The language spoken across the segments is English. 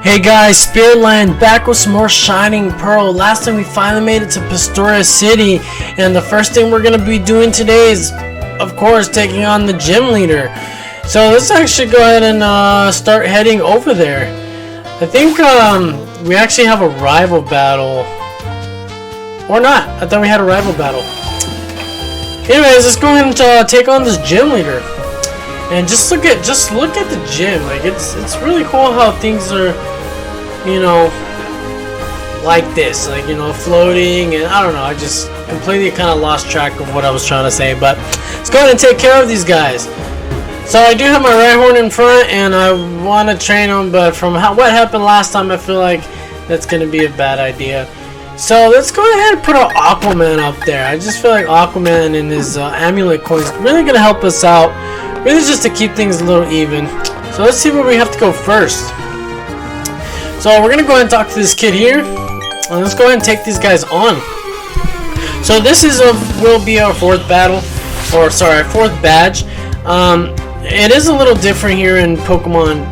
Hey guys, Spiritland back with some more Shining Pearl. Last time we finally made it to Pastoria City, and the first thing we're going to be doing today is, of course, taking on the gym leader. So let's actually go ahead and start heading over there. I think we actually have a rival battle. Or not. I thought we had a rival battle. Anyways, let's go ahead and take on this gym leader. And just look at the gym. Like it's really cool how things are, you know, like this, like, you know, floating, and I don't know, I just completely kind of lost track of what I was trying to say. But let's go ahead and take care of these guys. So I do have my right horn in front, and I want to train them, but from what happened last time, I feel like that's gonna be a bad idea. So let's go ahead and put our Aquaman up there. I just feel like Aquaman and his amulet coins really gonna help us out. Really just to keep things a little even. So let's see where we have to go first. So we're going to go ahead and talk to this kid here. And let's go ahead and take these guys on. So this will be our fourth battle. Or sorry, our fourth badge. It is a little different here in Pokemon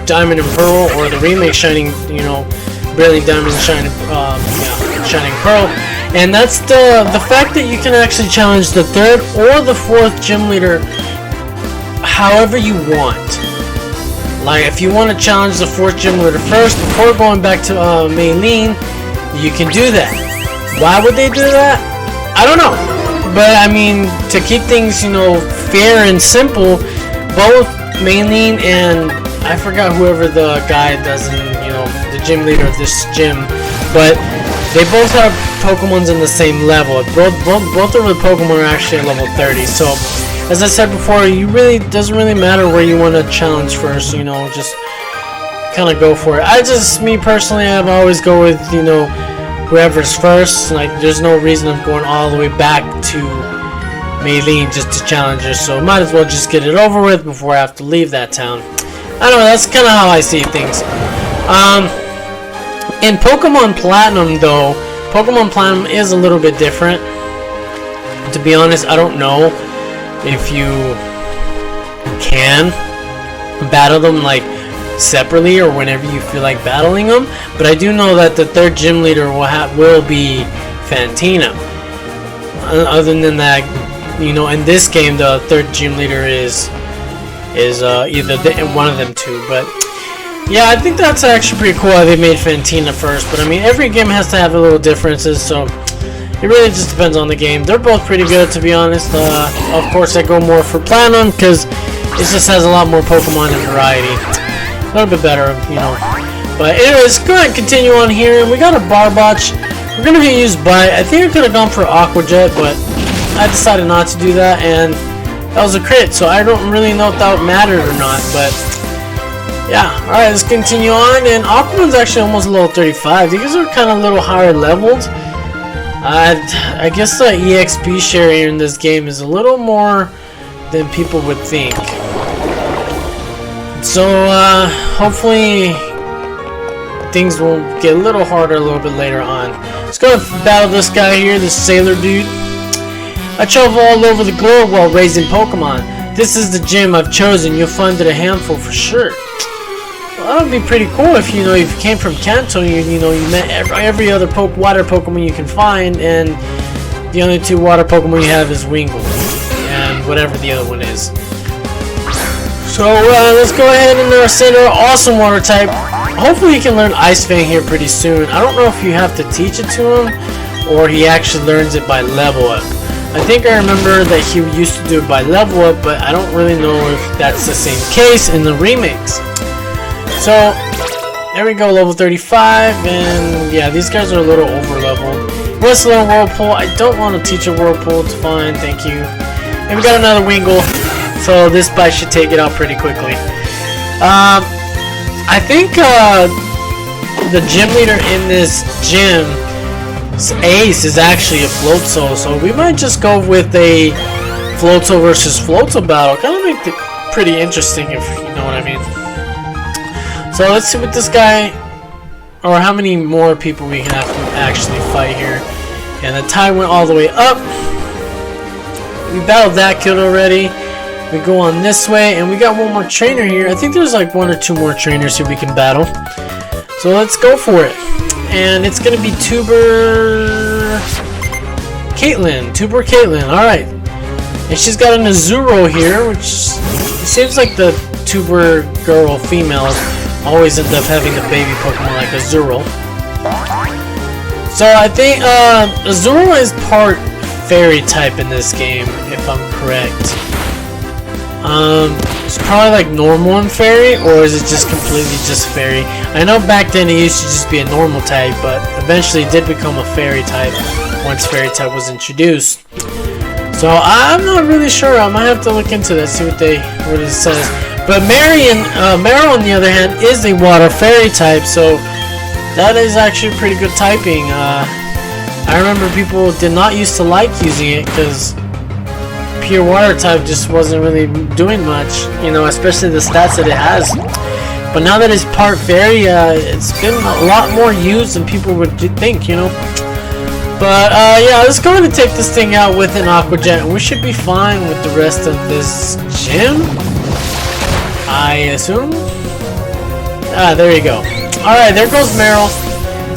Diamond and Pearl. Or the remake Shining, you know, Brilliant Diamond and Shining Pearl. And that's the fact that you can actually challenge the third or the fourth gym leader however you want. Like if you want to challenge the fourth gym leader first before going back to Magneton, you can do that. Why would they do that? I don't know. But I mean, to keep things, you know, fair and simple, both Magneton and I forgot whoever the guy does in, you know, the gym leader of this gym, but they both have Pokemons in the same level. Both of the Pokemon are actually at level 30. So as I said before, doesn't really matter where you want to challenge first, you know, just kind of go for it. Me personally, I always go with, you know, whoever's first. Like, there's no reason of going all the way back to Magneton just to challenge her, so might as well just get it over with before I have to leave that town. I don't know, that's kind of how I see things. In Pokemon Platinum, though, Pokemon Platinum is a little bit different. To be honest, I don't know if you can battle them like separately or whenever you feel like battling them, but I do know that the third gym leader will be Fantina. Other than that, you know, in this game the third gym leader is either one of them two. But yeah, I think that's actually pretty cool how they made Fantina first. But I mean, every game has to have a little differences, so it really just depends on the game. They're both pretty good, to be honest. Of course, I go more for Platinum because it just has a lot more Pokemon and variety. A little bit better, you know. But anyways, go ahead and continue on here. And we got a Barboch. We're going to use Bite. I think I could have gone for Aqua Jet, but I decided not to do that. And that was a crit, so I don't really know if that mattered or not. But yeah, alright, let's continue on. And Aquaman's actually almost level 35. These are kind of a little higher leveled. I guess the EXP share here in this game is a little more than people would think. So hopefully things will get a little harder a little bit later on. Let's go and battle this guy here, this sailor dude. I travel all over the globe while raising Pokemon. This is the gym I've chosen. You'll find it a handful for sure. Well, that would be pretty cool if, you know, if you came from Kanto, you know, you met every other water Pokemon you can find, and the only two water Pokemon you have is Wingull and whatever the other one is. So let's go ahead and send our awesome water type. Hopefully he can learn Ice Fang here pretty soon. I don't know if you have to teach it to him or he actually learns it by level up. I think I remember that he used to do it by level up, but I don't really know if that's the same case in the remakes. So there we go, level 35, and yeah, these guys are a little over leveled. Let's learn Whirlpool. I don't want to teach a Whirlpool. It's fine, thank you. And we got another Wingull, so this bite should take it out pretty quickly. I think the gym leader in this gym, Ace, is actually a Floatzel, so we might just go with a Floatzel versus Floatzel battle. Kind of make it pretty interesting, if you know what I mean. So let's see what this guy, or how many more people we can have to actually fight here. And the tie went all the way up. We battled that kid already. We go on this way, and we got one more trainer here. I think there's like one or two more trainers here we can battle. So let's go for it. And it's gonna be Tuber Caitlyn. Alright. And she's got an Azuro here, which seems like the Tuber girl females always end up having a baby Pokemon like Azuro. So I think Azuro is part fairy type in this game, if I'm correct. It's probably like normal and fairy, or is it just completely just fairy? I know back then it used to just be a normal type, but eventually it did become a fairy type once fairy type was introduced. So I'm not really sure. I might have to look into that, see what it says. But Meryl on the other hand is a water fairy type, so that is actually pretty good typing. I remember people did not used to like using it because pure water type just wasn't really doing much, you know, especially the stats that it has. But now that it's part fairy, it's been a lot more used than people would think, you know. But yeah, let's go ahead and take this thing out with an Aqua Jet, and we should be fine with the rest of this gym, I assume. There you go. Alright, there goes Meryl.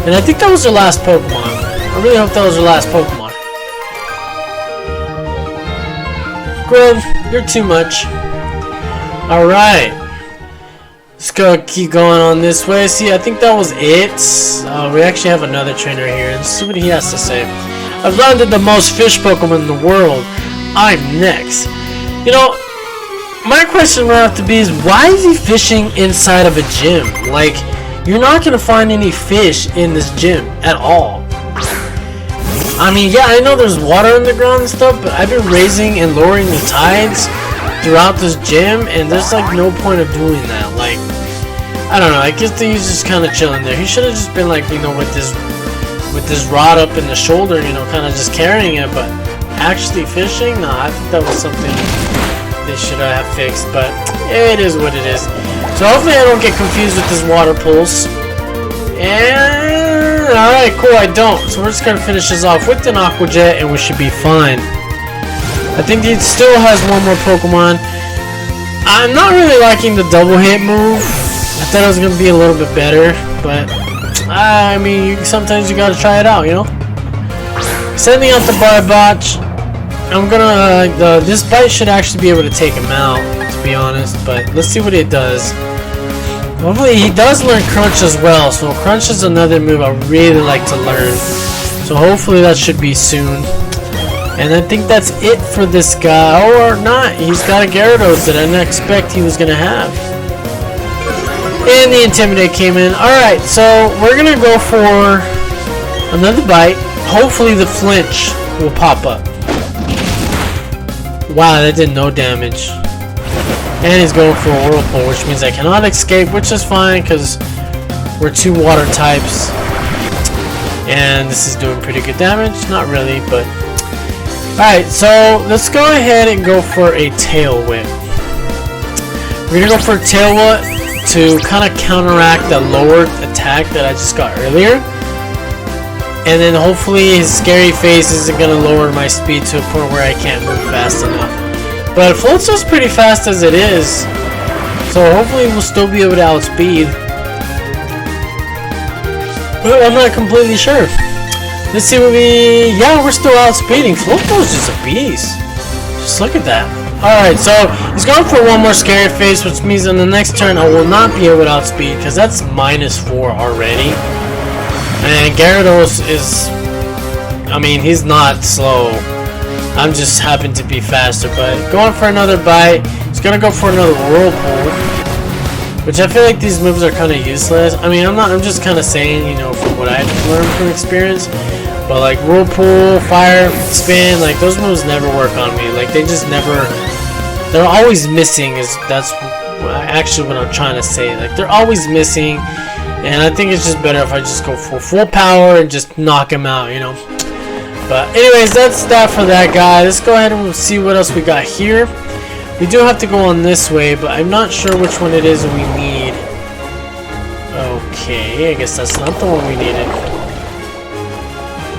And I think that was her last Pokemon. I really hope that was her last Pokemon. Grove, you're too much. Alright. Let's go keep going on this way. See, I think that was it. We actually have another trainer here. Let's see what he has to say. I've landed the most fish Pokemon in the world. I'm next. You know, my question would have to be is, why is he fishing inside of a gym? Like, you're not going to find any fish in this gym at all. I mean, yeah, I know there's water in the ground and stuff, but I've been raising and lowering the tides throughout this gym, and there's like no point of doing that. Like, I don't know, I guess he's just kind of chilling there. He should have just been like, you know, with this rod up in the shoulder, you know, kind of just carrying it, but actually fishing? Nah, I think that was something they should have fixed, but it is what it is. So hopefully I don't get confused with this water pulse. And alright, cool, I don't. So we're just gonna finish this off with an Aqua Jet and we should be fine. I think he still has one more Pokemon. I'm not really liking the double hit move. I thought it was gonna be a little bit better, but I mean, sometimes you gotta try it out, you know. Sending out the Barbotch. I'm gonna this bite should actually be able to take him out, to be honest, but let's see what it does. Hopefully he does learn Crunch as well, so Crunch is another move I really like to learn. So hopefully that should be soon. And I think that's it for this guy, or not. He's got a Gyarados that I didn't expect he was gonna have. And the Intimidate came in. Alright, so we're gonna go for another bite. Hopefully the flinch will pop up. Wow, that did no damage. And he's going for a Whirlpool, which means I cannot escape, which is fine because we're two water types. And this is doing pretty good damage. Not really, but... Alright, so let's go ahead and go for a Tail Whip. We're going to go for a Tail Whip to kind of counteract the lowered attack that I just got earlier. And then hopefully his scary face isn't going to lower my speed to a point where I can't move fast enough. But Floatzel's pretty fast as it is, so hopefully we'll still be able to outspeed. But I'm not completely sure. Let's see what we... Yeah, we're still outspeeding. Floatzel's just a beast. Just look at that. Alright, so he's going for one more scary face, which means on the next turn I will not be able to outspeed, because that's -4 already. And Gyarados is... I mean, he's not slow. I'm just happen to be faster, but going for another bite. He's gonna go for another Whirlpool, which I feel like these moves are kind of useless. I mean, I'm just kind of saying, you know, from what I've learned from experience. But like Whirlpool, Fire, Spin, like those moves never work on me. Like they just never. They're always missing. That's actually what I'm trying to say. Like they're always missing, and I think it's just better if I just go for full power and just knock him out, you know. But anyways, that's that for that guy. Let's go ahead and we'll see what else we got here. We do have to go on this way, but I'm not sure which one it is we need. Okay, I guess that's not the one we needed.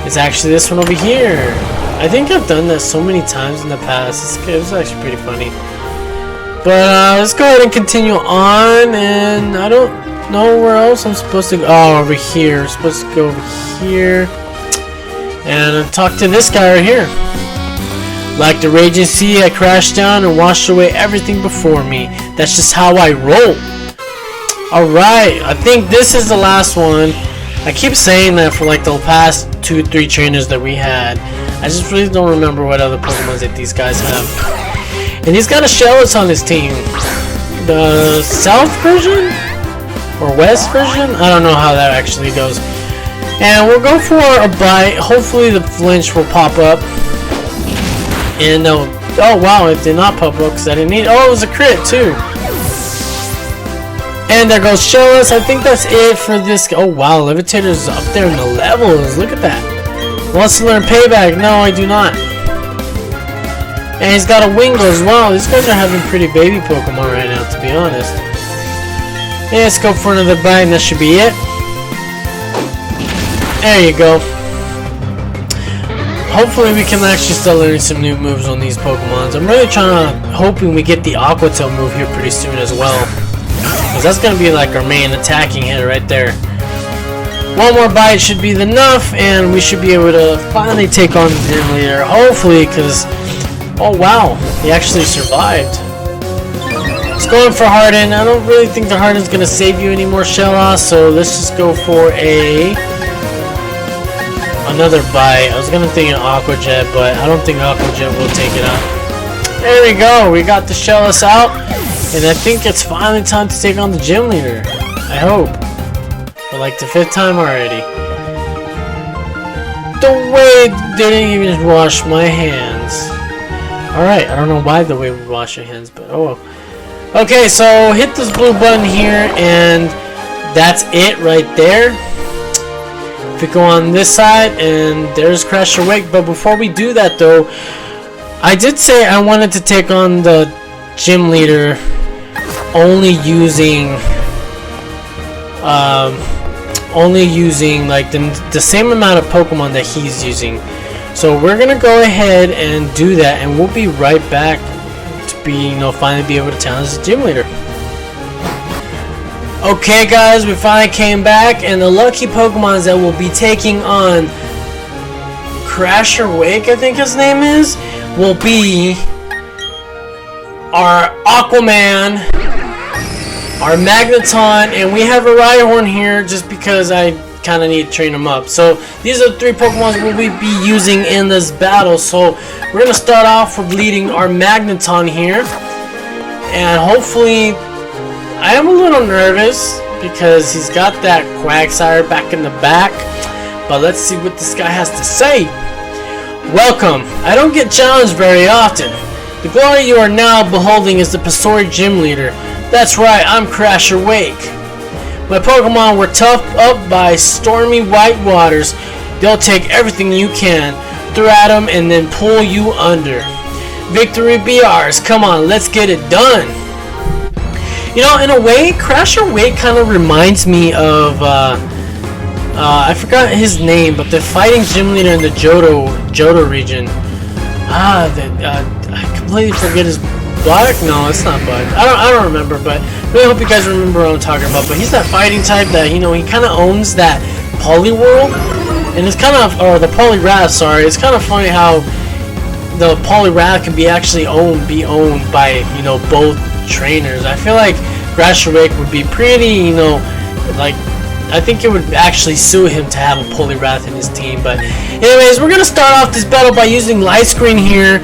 It's actually this one over here. I think I've done that so many times in the past. It was actually pretty funny. But let's go ahead and continue on. And I don't nowhere else I'm supposed to go. Oh, over here. I'm supposed to go over here. And talk to this guy right here. Like the raging sea, I crashed down and washed away everything before me. That's just how I roll. Alright, I think this is the last one. I keep saying that for like the past 2-3 trainers that we had. I just really don't remember what other Pokemon that these guys have. And he's got a Shellos on his team. The South version? Or West version? I don't know how that actually goes. And we'll go for a bite. Hopefully the flinch will pop up. And oh wow, it did not pop up because I didn't need. Oh, it was a crit too. And there goes Shellos. I think that's it for this. Oh wow, Levitator's up there in the levels. Look at that. Wants to learn Payback. No, I do not. And he's got a Wingull as well. These guys are having pretty baby Pokemon right now, to be honest. Yeah, let's go for another bite, and that should be it. There you go. Hopefully we can actually start learning some new moves on these Pokemons. I'm really hoping we get the Aqua Tail move here pretty soon as well. Because that's going to be like our main attacking hit right there. One more bite should be enough, and we should be able to finally take on the gym leader. Hopefully, because... Oh wow, he actually survived. Let's go in for Harden. I don't really think the Harden's going to save you anymore, Shellos, so let's just go for another bite. I was gonna think an Aqua Jet, but I don't think Aqua Jet will take it out. There we go. We got the Shellos out, and I think it's finally time to take on the gym leader. I hope. For like the 5th time already. The way didn't even wash my hands. All right. I don't know why the way we wash your hands, but oh. Okay. So hit this blue button here, and that's it right there. We go on this side, and there's Crash or Wake. But before we do that, though, I did say I wanted to take on the gym leader only using like the same amount of Pokemon that he's using. So we're gonna go ahead and do that, and we'll be right back to finally be able to challenge the gym leader. Okay guys, we finally came back, and the lucky Pokemons that will be taking on Crasher Wake, I think his name is, will be our Aquaman, our Magneton, and we have a Rhyhorn here just because I kind of need to train him up. So these are the 3 Pokemons we'll be using in this battle. So we're going to start off with leading our Magneton here, and hopefully... I am a little nervous because he's got that Quagsire back in the back, but let's see what this guy has to say. Welcome. I don't get challenged very often. The glory you are now beholding is the Pistori Gym Leader. That's right, I'm Crasher Wake. My Pokemon were toughed up by stormy white waters. They'll take everything you can, throw at them, and then pull you under. Victory be ours. Come on, let's get it done. You know, in a way, Crasher Wake kind of reminds me of, I forgot his name, but the fighting gym leader in the Johto region. I completely forget his Bud? No, it's not Bud. I don't remember, but really hope you guys remember what I'm talking about. But he's that fighting type that, he kind of owns that Poliwhirl, and it's kind of, or the Poliwrath, sorry. It's kind of funny how the Poliwrath can be actually owned by, both trainers. I feel like Crasher Wake would be pretty, like, I think it would actually suit him to have a Poliwrath in his team. But anyways, we're gonna start off this battle by using Light Screen here.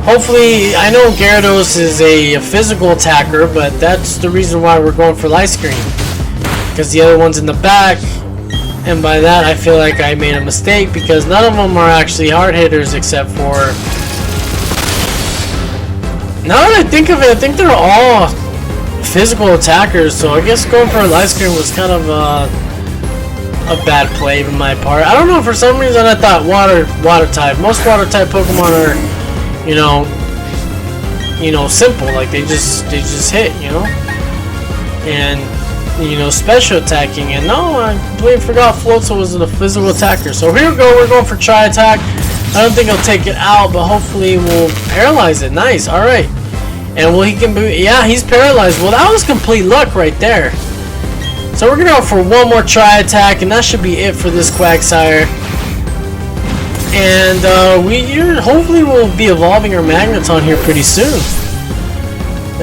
Hopefully, I know Gyarados is a physical attacker, but that's the reason why we're going for Light Screen, because the other one's in the back. And by that, I feel like I made a mistake, because none of them are actually hard hitters except for... Now that I think of it, I think they're all physical attackers, so I guess going for a Light Screen was kind of a bad play on my part. I don't know, for some reason I thought water type. Most water type Pokemon are, simple, like they just hit, and special attacking. And no, I completely forgot Floatzel was a physical attacker. So here we go, we're going for Tri Attack. I don't think he'll take it out, but hopefully we'll paralyze it. Nice, alright. And he can be, yeah, he's paralyzed. Well, that was complete luck right there. So we're gonna go for one more try attack, and that should be it for this Quagsire. And hopefully we'll be evolving our Magneton here pretty soon.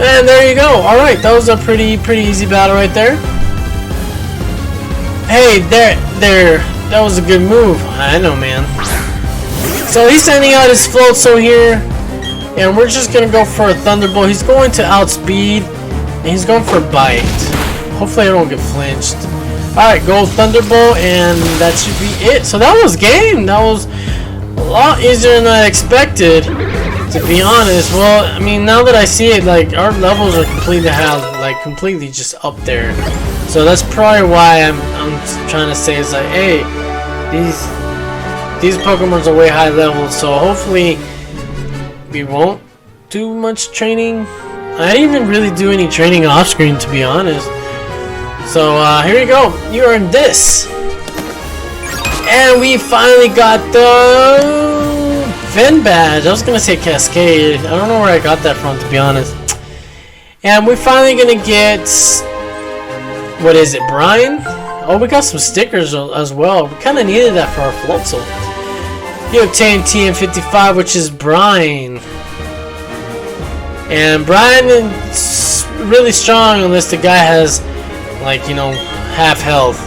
And there you go. All right, that was a pretty easy battle right there. Hey, there. That was a good move. I know, man. So he's sending out his Floatzel here, and we're just gonna go for a Thunderbolt. He's going to outspeed, and he's going for a Bite. Hopefully I don't get flinched. Alright, go Thunderbolt, and that should be it. So that was game. That was a lot easier than I expected, to be honest. Well, I mean, now that I see it, like, our levels are completely just up there. So that's probably why I'm trying to say, it's like, hey, these Pokemons are way high level, so hopefully we won't do much training. I didn't even really do any training off screen, to be honest. So here we go. You earned this, and we finally got the Fen badge. I was gonna say Cascade. I don't know where I got that from, to be honest. And we're finally gonna get, what is it, Brian? Oh, we got some stickers as well. We kind of needed that for our Floatzel. You obtain TM55, which is Brian. And Brian is really strong unless the guy has, like, you know, half health.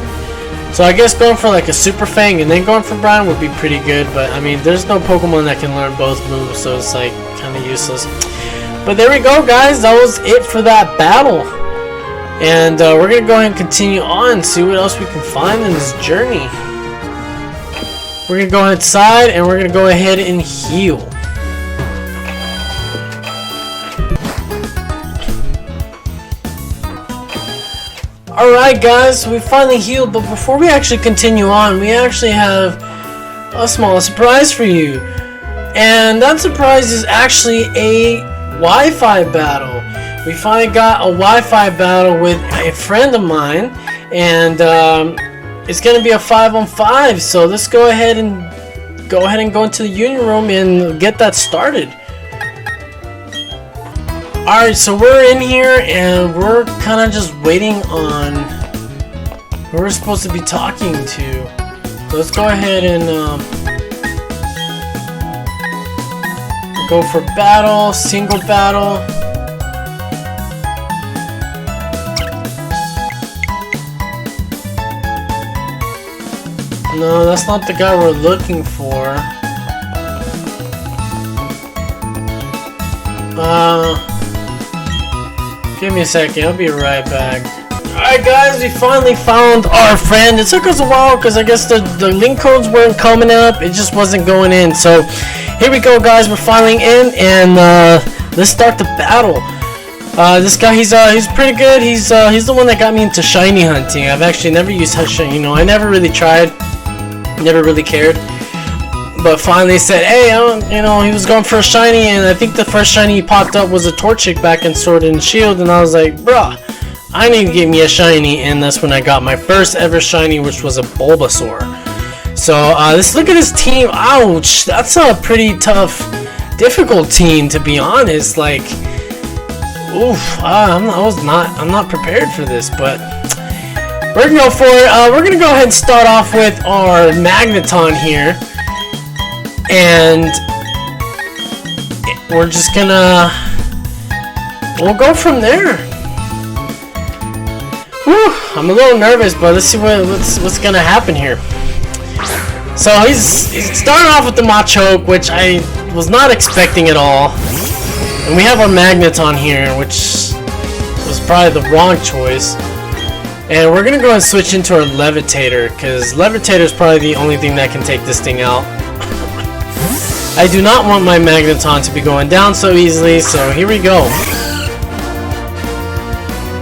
So I guess going for like a Super Fang and then going for Brian would be pretty good. But I mean, there's no Pokemon that can learn both moves, so it's like kind of useless. But there we go, guys. That was it for that battle. And we're going to go ahead and continue on and see what else we can find in this journey. We're going to go inside and we're going to go ahead and heal. Alright guys, we finally healed, but before we actually continue on, we actually have a small surprise for you. And that surprise is actually a Wi-Fi battle. We finally got a Wi-Fi battle with a friend of mine, and it's gonna be a 5-on-5. So let's go ahead and go into the Union Room and get that started. Alright, so we're in here and we're kind of just waiting on who we're supposed to be talking to. So let's go ahead and go for battle, single battle. No, that's not the guy we're looking for. Give me a second, I'll be right back. Alright guys, we finally found our friend. It took us a while because I guess the link codes weren't coming up. It just wasn't going in. So here we go guys, we're finally in, and let's start the battle. This guy, he's pretty good. He's the one that got me into shiny hunting. I've actually never used shiny, you know, I never really tried. Never really cared. But finally said, hey, you know, he was going for a shiny, and I think the first shiny he popped up was a Torchic back in Sword and Shield, and I was like, bruh, I need to get me a shiny, and that's when I got my first ever shiny, which was a Bulbasaur. So let's look at his team. Ouch, that's a pretty tough, difficult team, to be honest. Like, oof, I'm not prepared for this, but we're gonna go for it. We're gonna go ahead and start off with our Magneton here. And we're just we'll go from there. Whew, I'm a little nervous, but let's see what's gonna happen here. So he's starting off with the Machoke, which I was not expecting at all. And we have our Magneton here, which was probably the wrong choice. And we're gonna go and switch into our Levitator, because Levitator is probably the only thing that can take this thing out. I do not want my Magneton to be going down so easily, so here we go.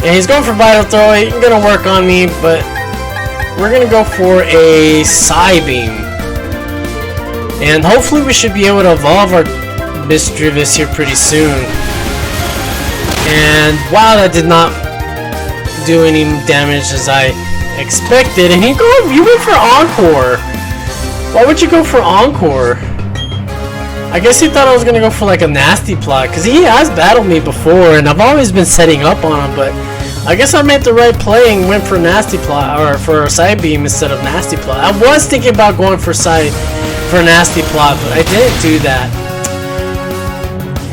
And he's going for Vital Throw. He's gonna work on me, but we're gonna go for a Psybeam. And hopefully we should be able to evolve our Misdreavus here pretty soon. And wow, that did not do any damage as I expected. And you went for Encore. Why would you go for Encore? I guess he thought I was gonna go for like a nasty plot, because he has battled me before and I've always been setting up on him, but I guess I made the right play and went for Nasty Plot, or for Side Beam instead of Nasty Plot. I was thinking about going for Nasty Plot, but I didn't do that.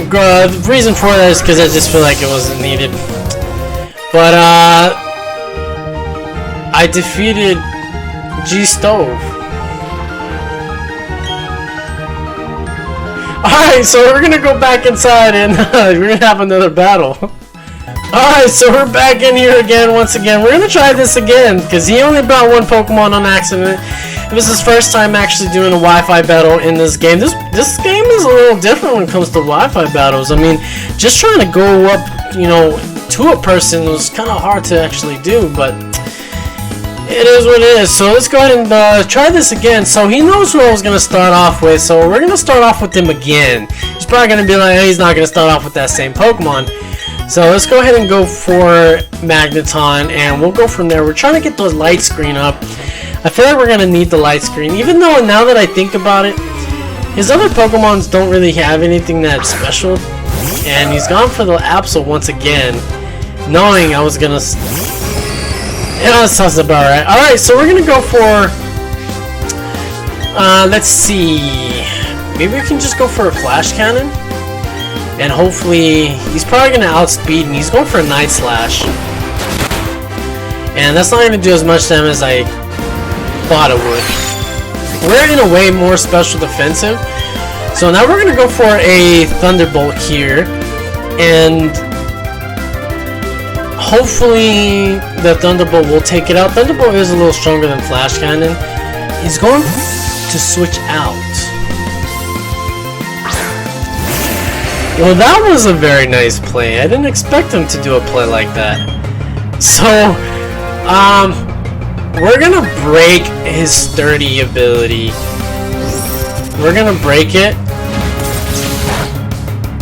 The reason for that is because I just feel like it wasn't needed. But I defeated G-Stove. Alright, so we're gonna go back inside and we're gonna have another battle. Alright, so we're back in here again, once again. We're gonna try this again, because he only brought one Pokemon on accident. It was his first time actually doing a Wi-Fi battle in this game. This game is a little different when it comes to Wi-Fi battles. I mean, just trying to go up, you know, to a person was kind of hard to actually do, but it is what it is. So let's go ahead and try this again. So he knows who I was going to start off with, so we're going to start off with him again. He's probably going to be like, hey, he's not going to start off with that same Pokemon. So let's go ahead and go for Magneton, and we'll go from there. We're trying to get the light screen up. I feel like we're going to need the light screen, even though now that I think about it, his other Pokemons don't really have anything that special. And he's gone for the Absol once again, knowing I was going to... Yeah, that sounds about right. Alright, so we're going to go for... let's see... Maybe we can just go for a Flash Cannon? And hopefully, he's probably going to outspeed, and he's going for a Night Slash. And that's not going to do as much damage as I thought it would. We're in a way more special defensive. So now we're going to go for a Thunderbolt here. And hopefully the Thunderbolt will take it out. Thunderbolt is a little stronger than Flash Cannon. He's going to switch out. Well, that was a very nice play. I didn't expect him to do a play like that. So, we're gonna break his sturdy ability. We're gonna break it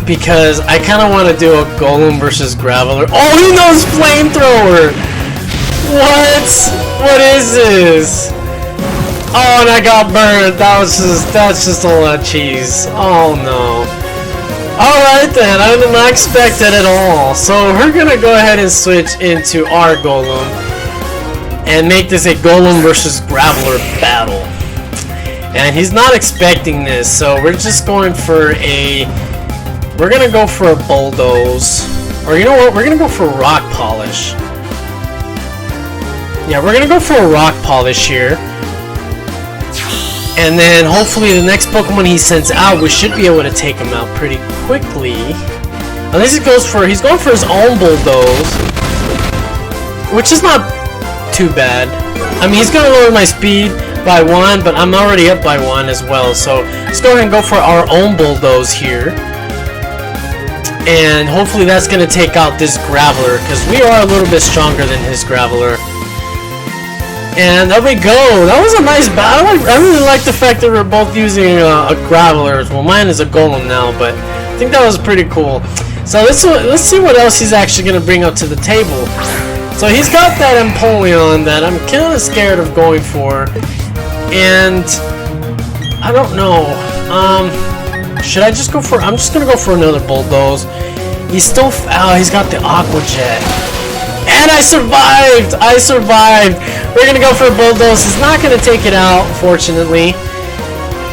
because I kind of want to do a Golem versus Graveler. Oh, he knows Flamethrower! What? What is this? Oh, and I got burned. That's just a lot of cheese. Oh no. Alright then, I did not expect that at all. So we're gonna go ahead and switch into our Golem and make this a Golem versus Graveler battle. And he's not expecting this, so we're just going for a... We're gonna go for a Bulldoze. Or you know what, we're gonna go for a Rock Polish. Yeah, we're gonna go for a Rock Polish here. And then hopefully the next Pokemon he sends out, we should be able to take him out pretty quickly. Unless he's going for his own Bulldoze, which is not too bad. I mean, he's gonna lower my speed by 1, but I'm already up by 1 as well. So let's go ahead and go for our own Bulldoze here. And hopefully that's gonna take out this Graveler, because we are a little bit stronger than his Graveler. And there we go. That was a nice battle. I really like the fact that we're both using a Graveler. Well, mine is a Golem now, but I think that was pretty cool. So let's see what else he's actually going to bring up to the table. So he's got that Empoleon that I'm kind of scared of going for. And I don't know. Should I just go for... I'm just going to go for another Bulldoze. He's still... Oh, he's got the Aqua Jet. And I survived! I survived! We're gonna go for a Bulldoze. It's not gonna take it out, fortunately.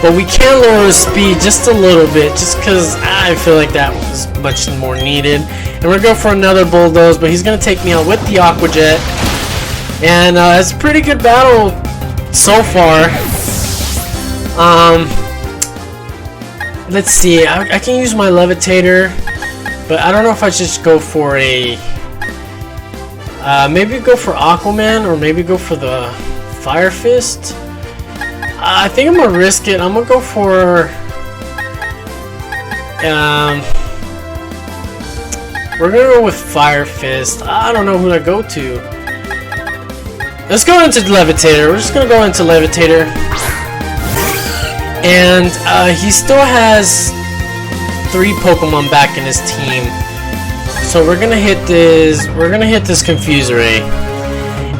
But we can lower his speed just a little bit, just because I feel like that was much more needed. And we're gonna go for another Bulldoze, but he's gonna take me out with the Aqua Jet. And it's a pretty good battle so far. Let's see. I can use my Levitator, but I don't know if I should just go for a... maybe go for Aquaman, or maybe go for the Fire Fist. I think I'm gonna risk it. I'm gonna go for... we're gonna go with Fire Fist. I don't know who to go to. Let's go into Levitator. We're just gonna go into Levitator. And he still has 3 Pokemon back in his team. So we're gonna hit this Confuse Ray,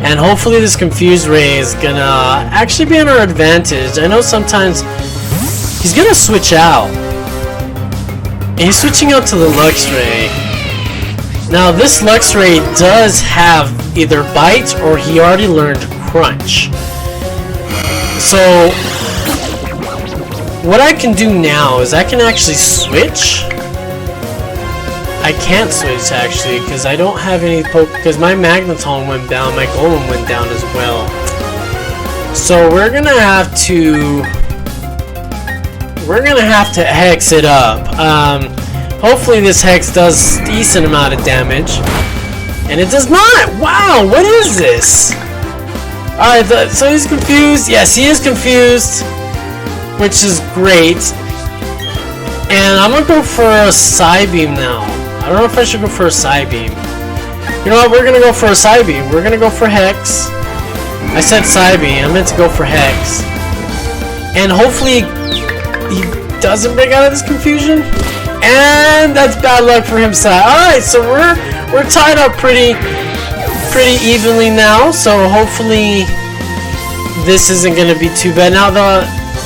and hopefully this Confuse Ray is gonna actually be in our advantage. I know sometimes he's gonna switch out, and he's switching out to the Lux Ray. Now this Luxray does have either Bite or he already learned Crunch. So what I can do now is I can actually switch. I can't switch actually because I don't have any because my Magneton went down, my Golem went down as well. So we're gonna have to hex it up. Hopefully this hex does decent amount of damage, and it does not. Wow, what is this? All right, so he's confused. Yes, he is confused, which is great. And I'm gonna go for a Psybeam now. I don't know if I should go for a Psybeam. You know what? We're gonna go for a Psybeam. We're gonna go for Hex. I said Psybeam. I meant to go for Hex. And hopefully he doesn't break out of this confusion. And that's bad luck for him. Alright, so we're tied up pretty evenly now. So hopefully this isn't gonna be too bad. Now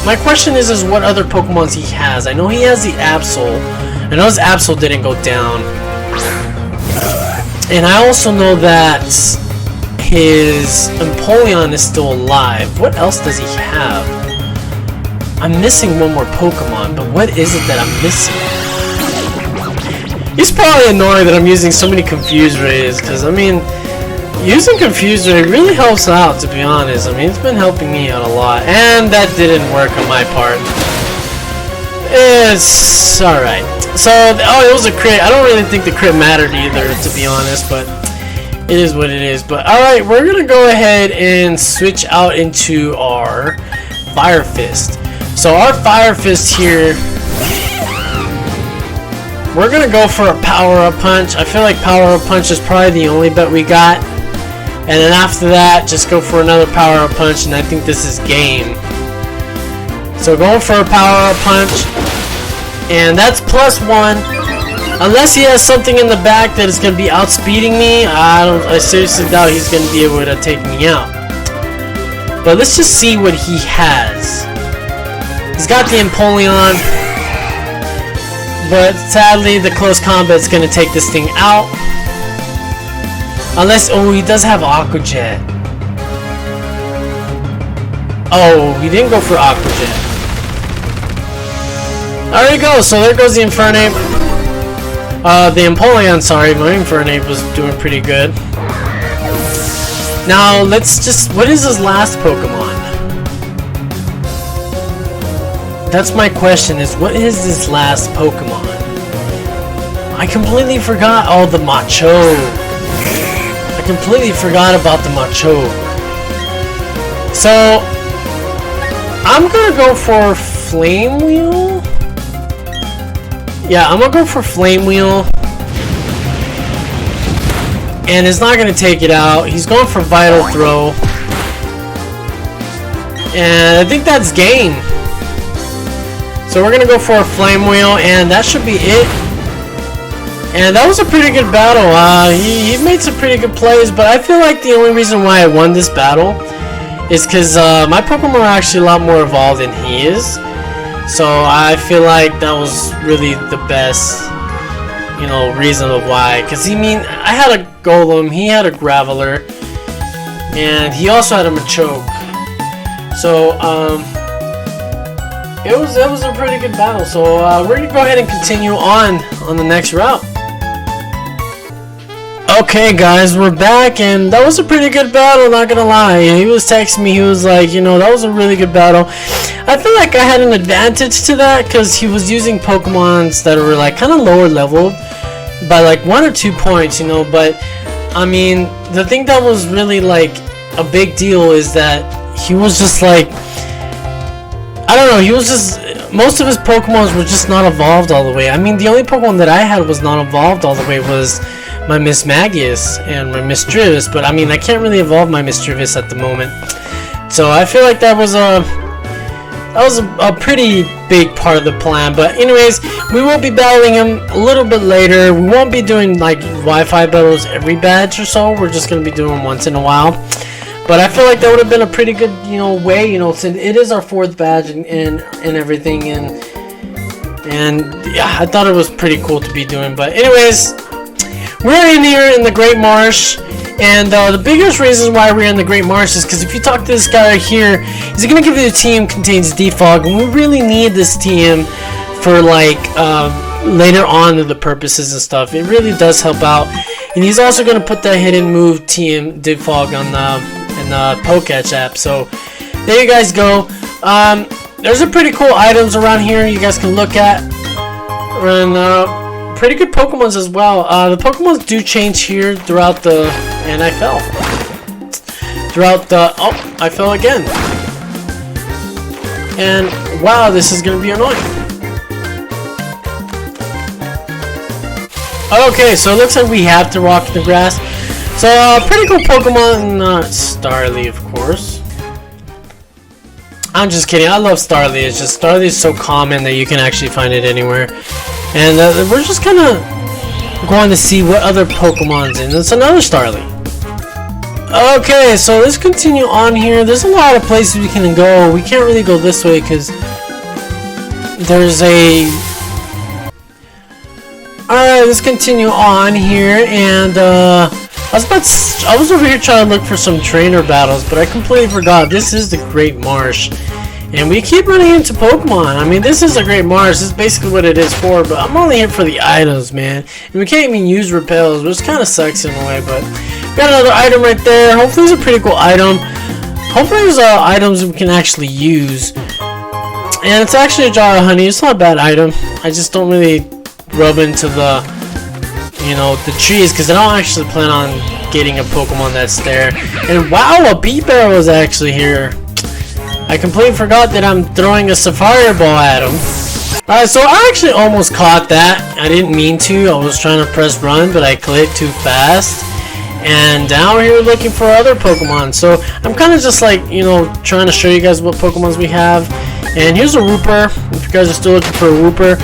my question is what other Pokemons he has. I know he has the Absol. I know his Absol didn't go down. And I also know that his Empoleon is still alive. What else does he have? I'm missing one more Pokemon, but what is it that I'm missing? He's probably annoyed that I'm using so many Confuse Rays, because I mean, using Confuse Ray really helps out, to be honest. I mean, it's been helping me out a lot, and that didn't work on my part. It's alright. So, oh, it was a crit. I don't really think the crit mattered either, to be honest, but it is what it is. But alright, we're gonna go ahead and switch out into our Fire Fist. So our Fire Fist here, we're gonna go for a Power Up Punch. I feel like Power Up Punch is probably the only bet we got. And then after that, just go for another Power Up Punch, and I think this is game. So going for a Power Up Punch, and that's +1. Unless he has something in the back that is going to be outspeeding me, I seriously doubt he's going to be able to take me out. But let's just see what he has. He's got the Empoleon, but sadly the close combat is going to take this thing out. Unless, oh, he does have Aqua Jet. Oh, he didn't go for Aqua Jet. There you go, so there goes the Infernape. The Empoleon, sorry, my Infernape was doing pretty good. Now, let's just, what is his last Pokemon? That's my question, is what is his last Pokemon? I completely forgot, oh, the Machoke. I completely forgot about the Machoke. So, I'm gonna go for Flame Wheel. Yeah, I'm gonna go for Flame Wheel. And it's not gonna take it out. He's going for Vital Throw. And I think that's game. So we're gonna go for a Flame Wheel, and that should be it. And that was a pretty good battle. He made some pretty good plays, but I feel like the only reason why I won this battle is because my Pokemon are actually a lot more evolved than he is. So I feel like that was really the best, you know, reason of why. Because I had a Golem, he had a Graveler, and he also had a Machoke. So it was a pretty good battle. So we're gonna go ahead and continue on the next route. Okay guys, we're back, and that was a pretty good battle, not gonna lie. He was texting me, he was like, you know, that was a really good battle. I feel like I had an advantage to that because he was using Pokemons that were like kind of lower level by like 1 or 2 points, you know. But I mean, the thing that was really like a big deal is that he was just like, I don't know, he was just, most of his Pokemons were just not evolved all the way. I mean, the only Pokemon that I had was not evolved all the way was my Miss Magius and my Misdreavus, but I mean, I can't really evolve my Misdreavus at the moment. So I feel like that was a pretty big part of the plan. But anyways, we will be battling him a little bit later. We won't be doing like Wi-Fi battles every badge or so. We're just going to be doing them once in a while. But I feel like that would have been a pretty good, you know, way, you know, since it is our 4th badge and everything, and yeah, I thought it was pretty cool to be doing. But anyways, we're in here in the Great Marsh, and the biggest reason why we're in the Great Marsh is because if you talk to this guy right here, he's gonna give you the TM contains defog, and we really need this TM for like later on to the purposes and stuff. It really does help out, and he's also gonna put that hidden move TM defog on the Poketch app. So there you guys go. There's some pretty cool items around here you guys can look at, and pretty good Pokemons as well. The Pokemons do change here throughout the, and I fell. Throughout the, oh, I fell again. And wow, this is gonna be annoying. Okay, so it looks like we have to walk in the grass. So pretty cool Pokemon, not Starly, of course. I'm just kidding. I love Starly. It's just Starly is so common that you can actually find it anywhere. And we're just kind of going to see what other Pokemon's in. It's another Starly. Okay, so let's continue on here. There's a lot of places we can go. We can't really go this way because there's a... Alright, let's continue on here. And I was over here trying to look for some trainer battles, but I completely forgot. This is the Great Marsh. And we keep running into Pokemon. I mean, this is a Great Marsh. This is basically what it is for, but I'm only here for the items, man. And we can't even use repels, which kind of sucks in a way, but we got another item right there. Hopefully it's a pretty cool item. Hopefully there's items we can actually use. And it's actually a jar of honey. It's not a bad item. I just don't really rub into the, you know, the trees, because I don't actually plan on getting a Pokemon that's there. And wow, a Beedbarrow is actually here. I completely forgot that I'm throwing a Sapphire Ball at him. Alright, so I actually almost caught that. I didn't mean to. I was trying to press run, but I clicked too fast. And now we're here looking for other Pokemon. So I'm kind of just like, you know, trying to show you guys what Pokemons we have. And here's a Wooper. If you guys are still looking for a Wooper.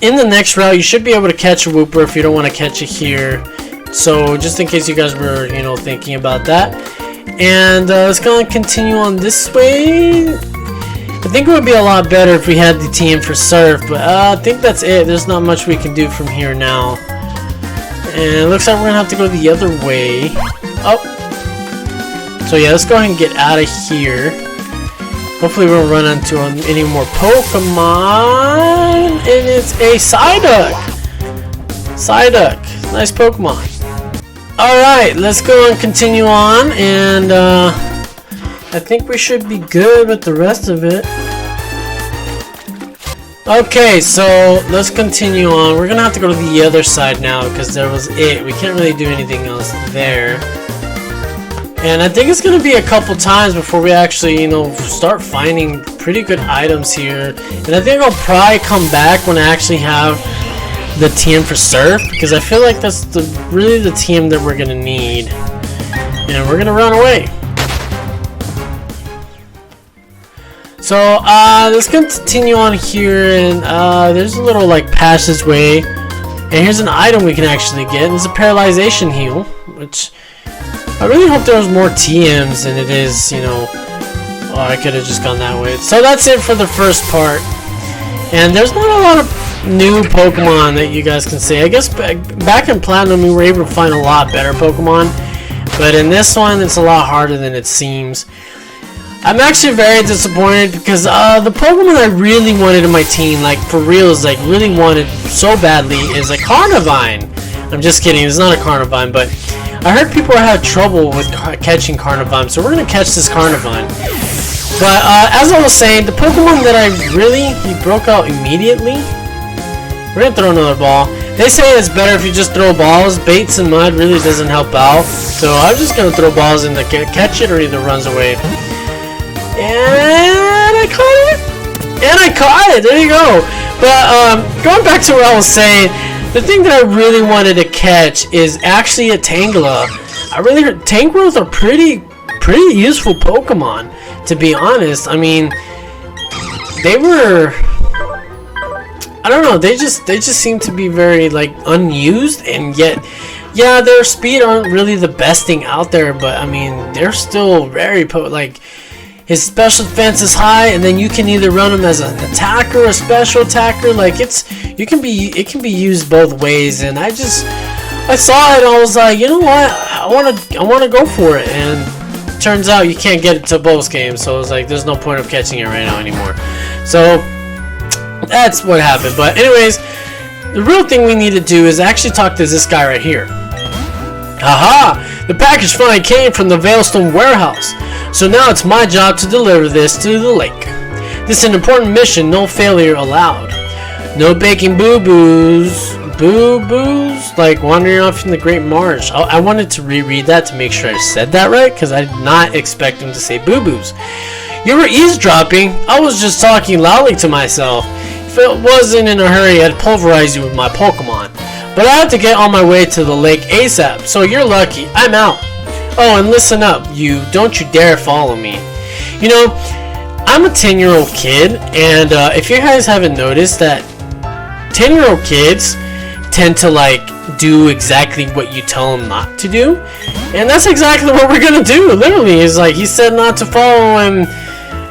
In the next route, you should be able to catch a Wooper if you don't want to catch it here. So just in case you guys were, you know, thinking about that. And let's go and continue on this way. I think it would be a lot better if we had the TM for Surf, but I think that's it. There's not much we can do from here now. And it looks like we're gonna have to go the other way. Oh. So yeah, let's go ahead and get out of here. Hopefully we won't run into any more Pokemon. And it's a Psyduck. Psyduck. Nice Pokemon. Alright, let's go and continue on, and I think we should be good with the rest of it. Okay, so let's continue on. We're gonna have to go to the other side now because there was it. We can't really do anything else there. And I think it's gonna be a couple times before we actually, you know, start finding pretty good items here. And I think I'll probably come back when I actually have the TM for Surf, because I feel like that's really the TM that we're gonna need. And we're gonna run away. So let's continue on here, and there's a little like passageway, and here's an item we can actually get. It's a paralyzation heal, which I really hope there was more TMs than it is, you know. Oh, I could have just gone that way. So that's it for the first part. And there's not a lot of new Pokemon that you guys can see. I guess back in Platinum we were able to find a lot better Pokemon, but in this one it's a lot harder than it seems. I'm actually very disappointed because the Pokemon I really wanted in my team, like for reals, like really wanted so badly, is a Carnivine. I'm just kidding, it's not a Carnivine, but I heard people have trouble with catching Carnivine, so we're gonna catch this Carnivine. But as I was saying, the Pokemon that I really broke out immediately. We're gonna throw another ball. They say it's better if you just throw balls. Baits and mud really doesn't help out. So I'm just gonna throw balls and catch it or either runs away. And I caught it. And I caught it. There you go. But going back to what I was saying, the thing that I really wanted to catch is actually a Tangela. I really heard Tangrowths are pretty useful Pokemon, to be honest. I mean, they were, I don't know, they just seem to be very like unused, and yet yeah, their speed aren't really the best thing out there, but I mean they're still very like his special defense is high, and then you can either run him as an attacker or a special attacker. Like it can be used both ways, and I I saw it and I was like, you know what? I wanna go for it. And turns out you can't get it to both games, so I was like, there's no point of catching it right now anymore. So that's what happened. But anyways, the real thing we need to do is actually talk to this guy right here. Haha! The package finally came from the Veilstone warehouse. So now it's my job to deliver this to the lake. This is an important mission, no failure allowed. No baking boo-boos. Boo-boos? Like wandering off in the Great Marsh. I wanted to reread that to make sure I said that right, because I did not expect him to say boo-boos. You were eavesdropping? I was just talking loudly to myself. If it wasn't in a hurry, I'd pulverize you with my Pokemon. But I have to get on my way to the lake ASAP, so you're lucky. I'm out. Oh, and listen up, you. Don't you dare follow me. You know, I'm a 10-year-old kid, and if you guys haven't noticed that 10-year-old kids tend to, like, do exactly what you tell them not to do. And that's exactly what we're gonna do, literally. It's like, he said not to follow him.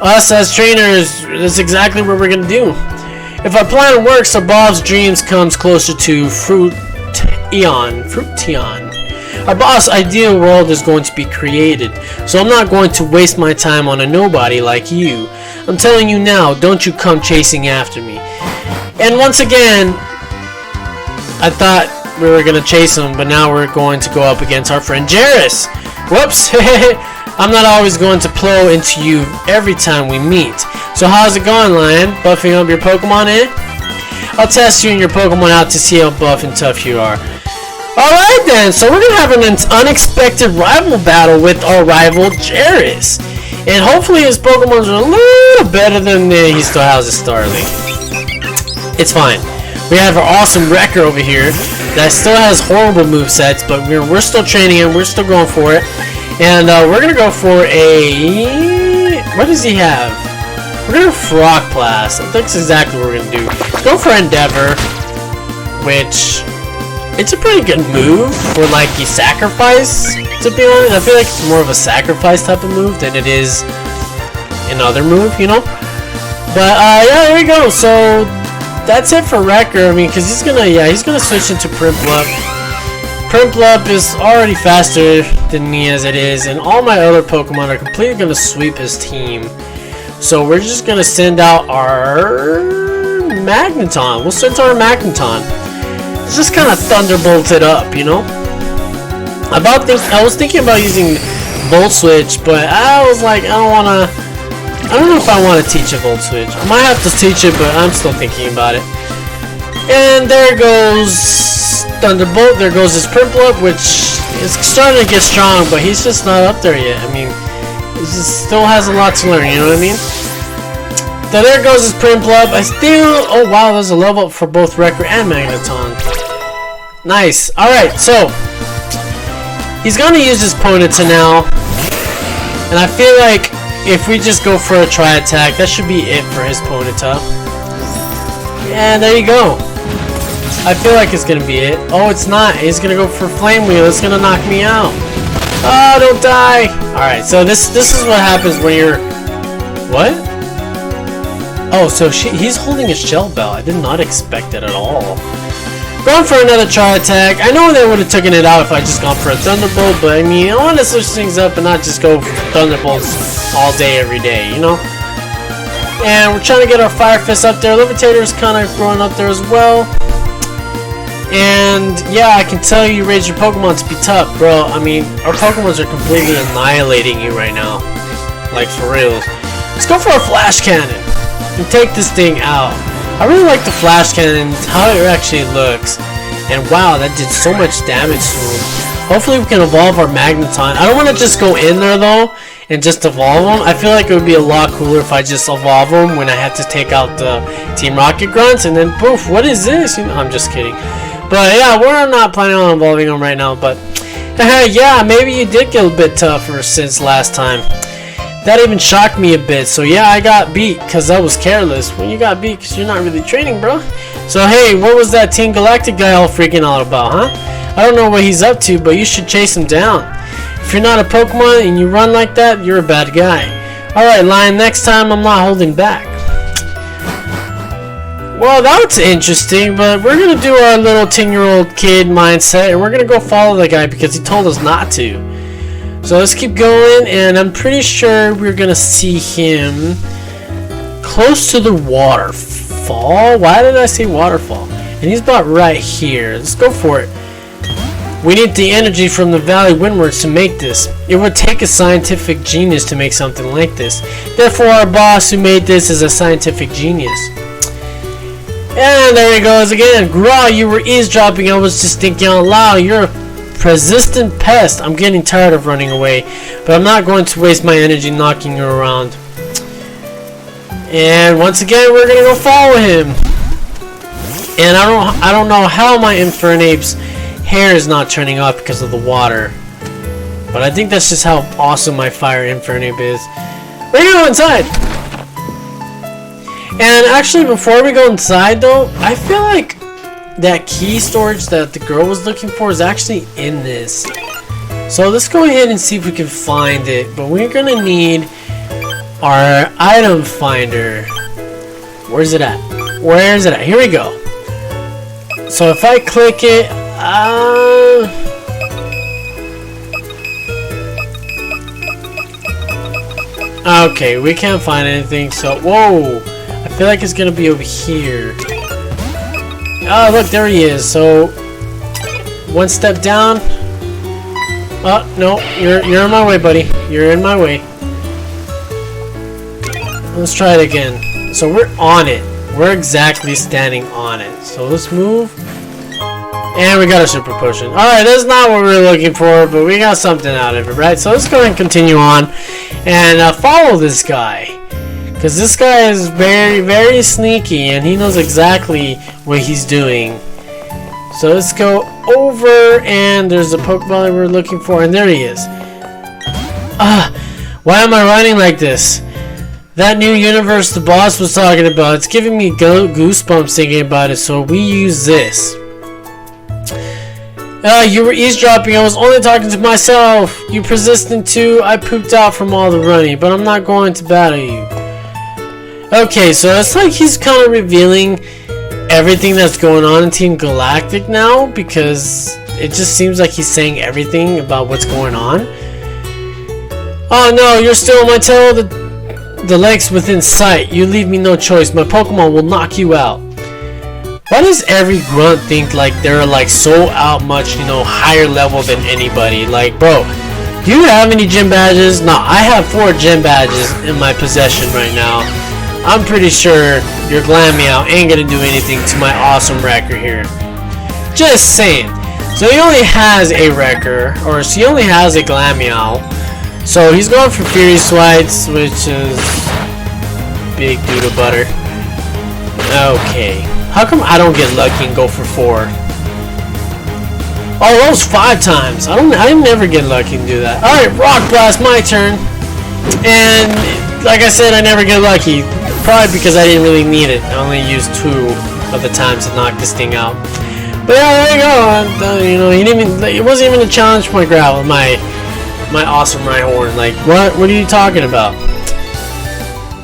Us as trainers, that's exactly what we're gonna do. If our plan works, so Bob's dreams comes closer to Fruition. Our boss ideal world is going to be created, so I'm not going to waste my time on a nobody like you. I'm telling you now, don't you come chasing after me. And once again, I thought we were going to chase him, but now we're going to go up against our friend Jairus. Whoops! I'm not always going to plow into you every time we meet. So how's it going, Lion? Buffing up your Pokemon, eh? I'll test you and your Pokemon out to see how buff and tough you are. Alright then, so we're going to have an unexpected rival battle with our rival Jairus. And hopefully his Pokemons are a little better than he still has a Starly. It's fine. We have our awesome Wrecker over here that still has horrible movesets, but we're still training him, we're still going for it. And we're going to go for a... What does he have? We're going to Frog Blast. That's exactly what we're going to do. Go for Endeavor, which... It's a pretty good move for like a sacrifice, to be honest. I feel like it's more of a sacrifice type of move than it is another move, you know? But yeah, there we go. So that's it for Wrecker. I mean, because he's gonna switch into Prinplup. Prinplup is already faster than me as it is, and all my other Pokemon are completely gonna sweep his team. So we're just gonna send out our Magneton. We'll send our Magneton. Just kind of thunderbolted up, you know. I was thinking about using Volt Switch, but I was like, I don't know if I want to teach a Volt Switch. I might have to teach it, but I'm still thinking about it. And there goes Thunderbolt. There goes his Prinplup, which is starting to get strong, but he's just not up there yet. I mean, he just still has a lot to learn. You know what I mean? So there goes his Prinplup. Oh wow, there's a level up for both Wrecker and Magneton. Nice. Alright, so he's gonna use his Ponyta now. And I feel like if we just go for a Tri-Attack, that should be it for his Ponyta. And there you go. I feel like it's gonna be it. Oh, it's not. He's gonna go for Flame Wheel. It's gonna knock me out. Oh, don't die. Alright, so this is what happens when you're... What? Oh, so he's holding a Shell Bell. I did not expect it at all. Going for another Tri-Attack. I know they would have taken it out if I just gone for a Thunderbolt, but I mean, I want to switch things up and not just go for Thunderbolts all day, every day, you know? And we're trying to get our Fire Fist up there. Levitator's kind of growing up there as well. And yeah, I can tell you raise your Pokemon to be tough, bro. I mean, our Pokemons are completely annihilating you right now. Like, for real. Let's go for a Flash Cannon and take this thing out. I really like the Flash Cannon, how it actually looks. And wow, that did so much damage to him. Hopefully we can evolve our Magneton. I don't want to just go in there though and just evolve him. I feel like it would be a lot cooler if I just evolve him when I have to take out the Team Rocket Grunts and then poof, what is this? You know, I'm just kidding. But yeah, we're not planning on evolving him right now, but yeah, maybe you did get a bit tougher since last time. That even shocked me a bit. So yeah, I got beat because I was careless. When you got beat because you're not really training, bro. So hey, what was that Team Galactic guy all freaking out about, huh? I don't know what he's up to, but you should chase him down. If you're not a Pokemon and you run like that, you're a bad guy. Alright, Lion, next time I'm not holding back. Well, that's interesting, but we're gonna do our little 10-year-old kid mindset, and we're gonna go follow the guy because he told us not to. So let's keep going, and I'm pretty sure we're gonna see him close to the waterfall. Why did I say waterfall? And he's about right here. Let's go for it. We need the energy from the valley windwards to make this. It would take a scientific genius to make something like this. Therefore, our boss who made this is a scientific genius. And there he goes again. Graw, you were eavesdropping. I was just thinking out loud. You're a persistent pest. I'm getting tired of running away, but I'm not going to waste my energy knocking you around. And once again, we're gonna go follow him. And I don't know how my Infernape's hair is not turning up because of the water, but I think that's just how awesome my Fire Infernape is. We're gonna go inside. And actually, before we go inside though, I feel like that key storage that the girl was looking for is actually in this. So let's go ahead and see if we can find it. But we're gonna need our item finder. Where's it at? Where is it at? Here we go. So if I click it, okay, we can't find anything. So whoa, I feel like it's gonna be over here. Oh, look, there he is. So one step down. Oh no, you're in my way, buddy. You're in my way. Let's try it again. So we're on it. We're exactly standing on it. So let's move. And we got a super potion. Alright, that's not what we were looking for, but we got something out of it, right? So let's go ahead and continue on and follow this guy. Because this guy is very, very sneaky, and he knows exactly what he's doing. So let's go over, and there's a Pokeball that we're looking for, and there he is. Why am I running like this? That new universe the boss was talking about, it's giving me goosebumps thinking about it, so we use this. You were eavesdropping, I was only talking to myself. You persistent too, I pooped out from all the running, but I'm not going to battle you. Okay, so it's like he's kind of revealing everything that's going on in Team Galactic now, because it just seems like he's saying everything about what's going on. Oh no, you're still on my tail, the lake's within sight. You leave me no choice, my Pokemon will knock you out. Why does every grunt think like they're like so out much, you know, higher level than anybody? Like, bro, do you have any gym badges? No, I have 4 gym badges in my possession right now. I'm pretty sure your Glameow ain't gonna do anything to my awesome wrecker here. Just saying. So he only has a wrecker, or he only has a Glameow. So he's going for Fury Swites, which is big doodle butter. Okay. How come I don't get lucky and go for 4? Oh, that was 5 times. I never get lucky and do that. Alright, Rock Blast, my turn. And like I said, I never get lucky. Probably because I didn't really need it. I only used 2 of the times to knock this thing out. But yeah, there you go. You know, it wasn't even a challenge for my gravel, my awesome Rhyhorn. Like, what are you talking about?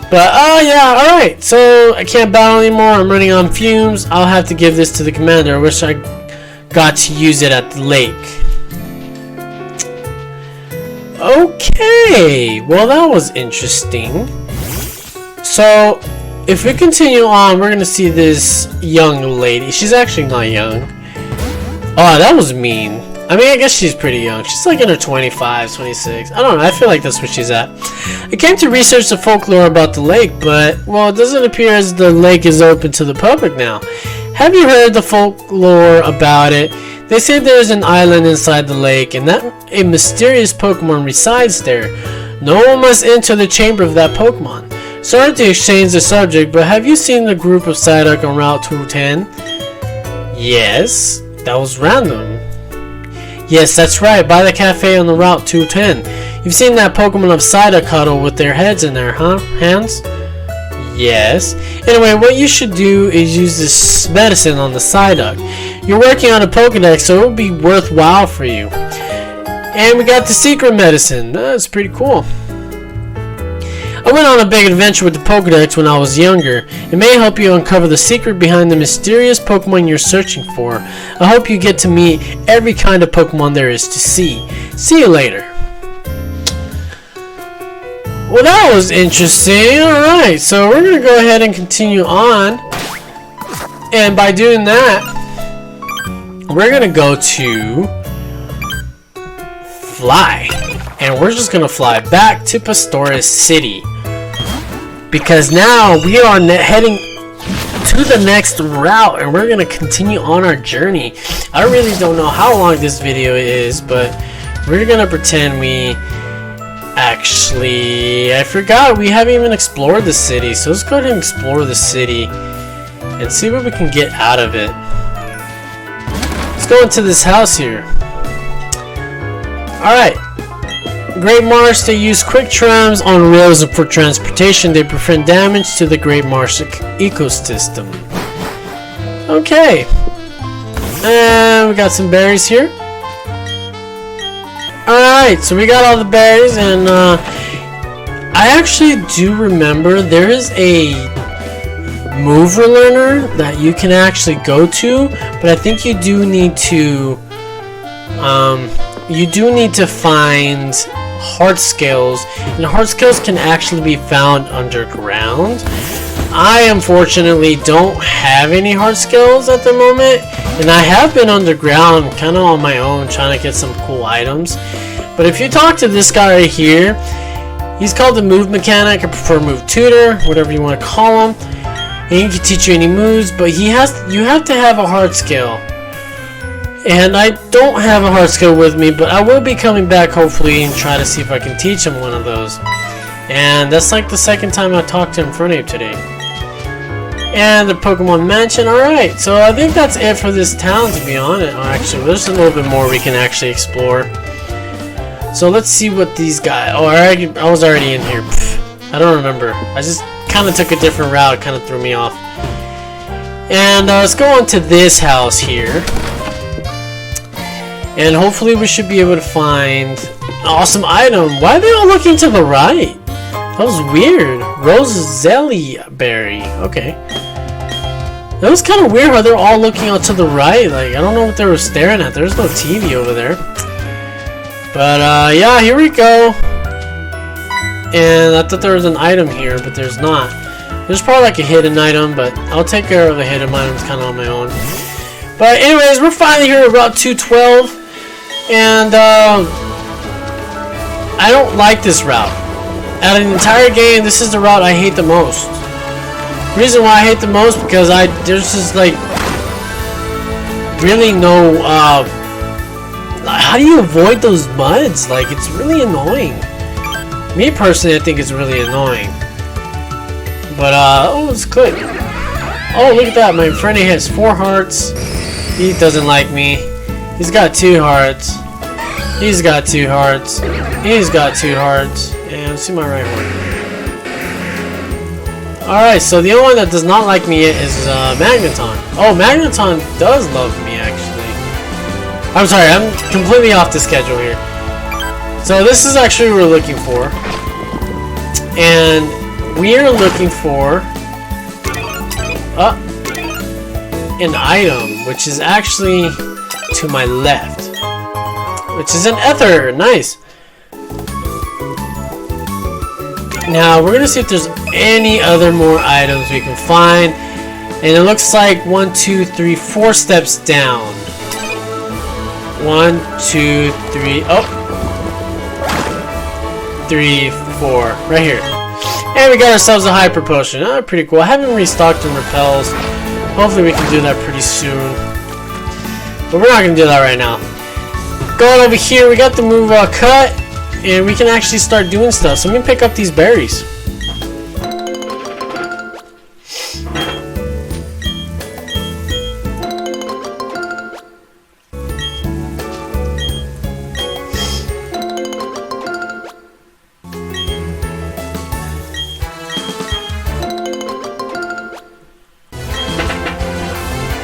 But, yeah, alright, so I can't battle anymore, I'm running on fumes. I'll have to give this to the commander. I wish I got to use it at the lake. Okay, well that was interesting. So, if we continue on, we're going to see this young lady. She's actually not young. Oh, that was mean. I mean, I guess she's pretty young. She's like in her 25s, 26. I don't know. I feel like that's where she's at. I came to research the folklore about the lake, but, well, it doesn't appear as the lake is open to the public now. Have you heard the folklore about it? They say there's an island inside the lake, and that a mysterious Pokemon resides there. No one must enter the chamber of that Pokemon. Sorry to exchange the subject, but have you seen the group of Psyduck on Route 210? Yes, that was random. Yes, that's right, by the cafe on the Route 210. You've seen that Pokemon of Psyduck huddle with their heads in their hands? Yes. Anyway, what you should do is use this medicine on the Psyduck. You're working on a Pokedex, so it will be worthwhile for you. And we got the secret medicine. That's pretty cool. I went on a big adventure with the Pokédex when I was younger. It may help you uncover the secret behind the mysterious Pokemon you're searching for. I hope you get to meet every kind of Pokemon there is to see. See you later. Well, that was interesting. Alright, so we're going to go ahead and continue on. And by doing that, we're going to go to Fly. And we're just going to fly back to Pastoria City. Because now we are heading to the next route. And we're going to continue on our journey. I really don't know how long this video is. But we're going to pretend we... Actually, I forgot. We haven't even explored the city. So let's go ahead and explore the city. And see what we can get out of it. Let's go into this house here. Alright. Great Marsh, they use quick trams on rails for transportation. They prevent damage to the Great Marsh ecosystem. Okay. And we got some berries here. Alright, so we got all the berries, and I actually do remember there is a mover learner that you can actually go to, but I think you do need to find heart scales, and heart scales can actually be found underground. I unfortunately don't have any heart scales at the moment, and I have been underground kind of on my own trying to get some cool items. But if you talk to this guy right here, he's called the Move Mechanic. I prefer Move Tutor, whatever you want to call him. And he can teach you any moves, but you have to have a heart scale. And I don't have a heart scale with me, but I will be coming back hopefully and try to see if I can teach him one of those. And that's like the second time I talked to him for him today. And the Pokemon Mansion. Alright, so I think that's it for this town, to be honest. Actually, there's a little bit more we can actually explore. So let's see what these guys... Oh, I was already in here. Pfft, I don't remember. I just kind of took a different route. It kind of threw me off. And let's go on to this house here. And hopefully we should be able to find an awesome item. Why are they all looking to the right? That was weird. Roselli berry. Okay. That was kind of weird how they're all looking out to the right. Like, I don't know what they were staring at. There's no TV over there. But, yeah, here we go. And I thought there was an item here, but there's not. There's probably like a hidden item, but I'll take care of the hidden items kind of on my own. But anyways, we're finally here at Route 212. And, I don't like this route. Out of the entire game, this is the route I hate the most. The reason why I hate the most, because there's just like really no how do you avoid those muds? Like, it's really annoying. Me personally, I think it's really annoying. But oh, let's click. Oh, look at that, my friend has 4 hearts. He doesn't like me. He's got 2 hearts. He's got 2 hearts. He's got 2 hearts. And let's see my right one. Alright, so the only one that does not like me is Magneton. Oh, Magneton does love me, actually. I'm sorry, I'm completely off the schedule here. So this is actually what we're looking for. And we are looking for an item, which is actually to my left. Which is an ether. Nice. Now we're gonna see if there's any other more items we can find, and it looks like 1, 2, 3, 4 steps down. 1, 2, 3. Oh, 3, 4. Right here. And we got ourselves a hyper potion. Oh, pretty cool. I haven't restocked on repels. Hopefully we can do that pretty soon. But we're not gonna do that right now. Going over here, we got the move cut, and we can actually start doing stuff. So I'm gonna pick up these berries.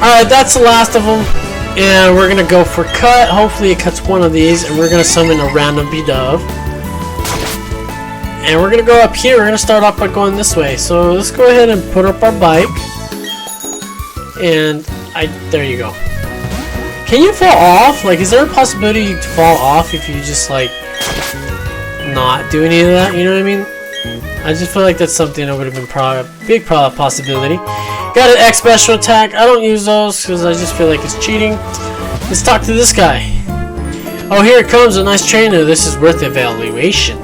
Alright, that's the last of them. And we're gonna go for cut. Hopefully it cuts one of these, and we're gonna summon a random Bidove. And we're gonna go up here. We're gonna start off by going this way. So let's go ahead and put up our bike. And there you go. Can you fall off? Like, is there a possibility to fall off if you just like not do any of that? You know what I mean? I just feel like that's something that would have been a big possibility. Got an X special attack. I don't use those because I just feel like it's cheating. Let's talk to this guy. Oh, here it comes, a nice trainer. This is worth evaluation.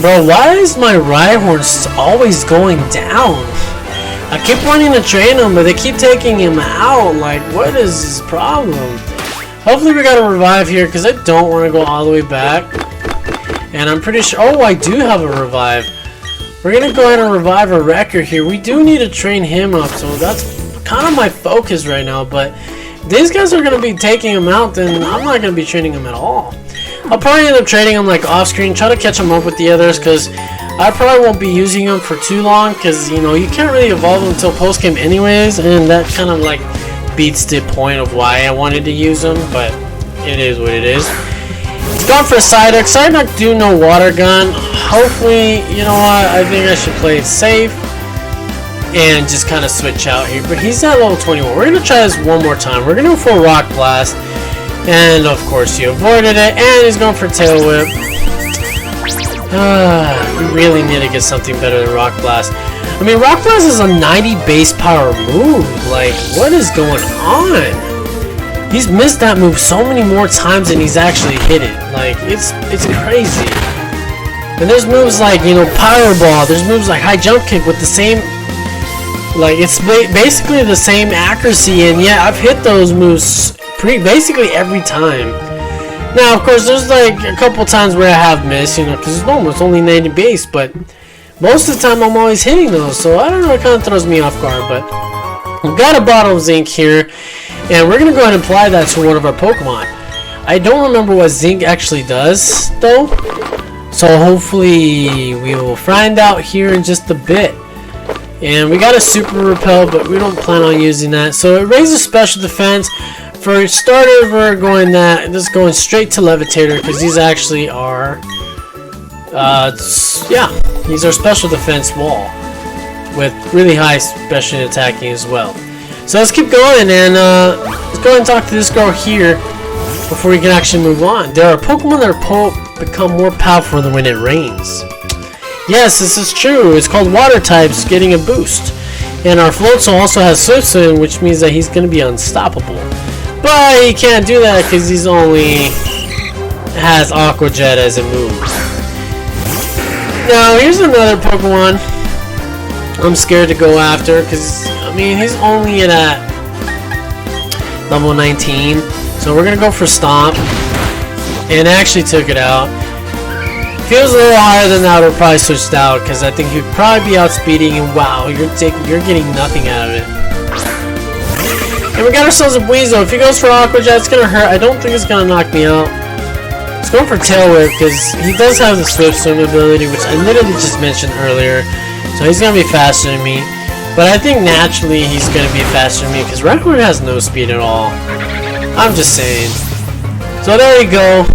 Bro, why is my Rhyhorn always going down? I keep wanting to train him, but they keep taking him out. Like, what is his problem? Hopefully we got a revive here, because I don't want to go all the way back. And I'm pretty sure... Oh, I do have a revive. We're going to go ahead and revive a wrecker here. We do need to train him up, so that's kind of my focus right now. But if these guys are going to be taking him out, then I'm not going to be training him at all. I'll probably end up trading them like off screen, try to catch them up with the others, because I probably won't be using them for too long, because you know you can't really evolve them until post game anyways, and that kind of like beats the point of why I wanted to use them. But it is what it is. It's gone for a Psyduck. Psyduck do no water gun. Hopefully, you know what? I think I should play it safe and just kind of switch out here. But he's at level 21. We're gonna try this one more time. We're gonna go for a Rock Blast. And of course you avoided it, and he's going for Tail Whip. We really need to get something better than Rock Blast. I mean, Rock Blast is a 90 base power move. Like, what is going on? He's missed that move so many more times than he's actually hit it. Like, it's crazy. And there's moves like, you know, Power Ball. There's moves like High Jump Kick with the same... Like, it's basically the same accuracy, and yeah, I've hit those moves basically every time. Now, of course, there's like a couple times where I have missed, you know, because it's only 90 base, but most of the time I'm always hitting those, so I don't know, it kind of throws me off guard. But we've got a bottle of zinc here, and we're going to go ahead and apply that to one of our Pokemon. I don't remember what zinc actually does, though, so hopefully we will find out here in just a bit. And we got a Super Repel, but we don't plan on using that, so it raises special defense. For starters, we're going just going straight to Levitator, because these actually are, yeah, these are special defense wall with really high special attacking as well. So let's keep going, and let's go ahead and talk to this girl here before we can actually move on. There are Pokemon that become more powerful than when it rains. Yes, this is true. It's called Water types getting a boost, and our Floatzel also has Swift Swim, which means that he's going to be unstoppable. But he can't do that because he's only has Aqua Jet as a move. Now here's another Pokemon I'm scared to go after, because I mean he's only at level 19, so we're gonna go for Stomp, and actually took it out. Feels a little higher than that. We'll probably switched out because I think he'd probably be outspeeding, and wow, you're getting nothing out of it. And we got ourselves a Weasel. If he goes for Aqua Jet, it's gonna hurt. I don't think it's gonna knock me out. Let's go for Tail Whip, because he does have the Swift Swim ability, which I literally just mentioned earlier. So he's gonna be faster than me. But I think naturally he's gonna be faster than me, because Rhyhorn has no speed at all. I'm just saying. So there you go.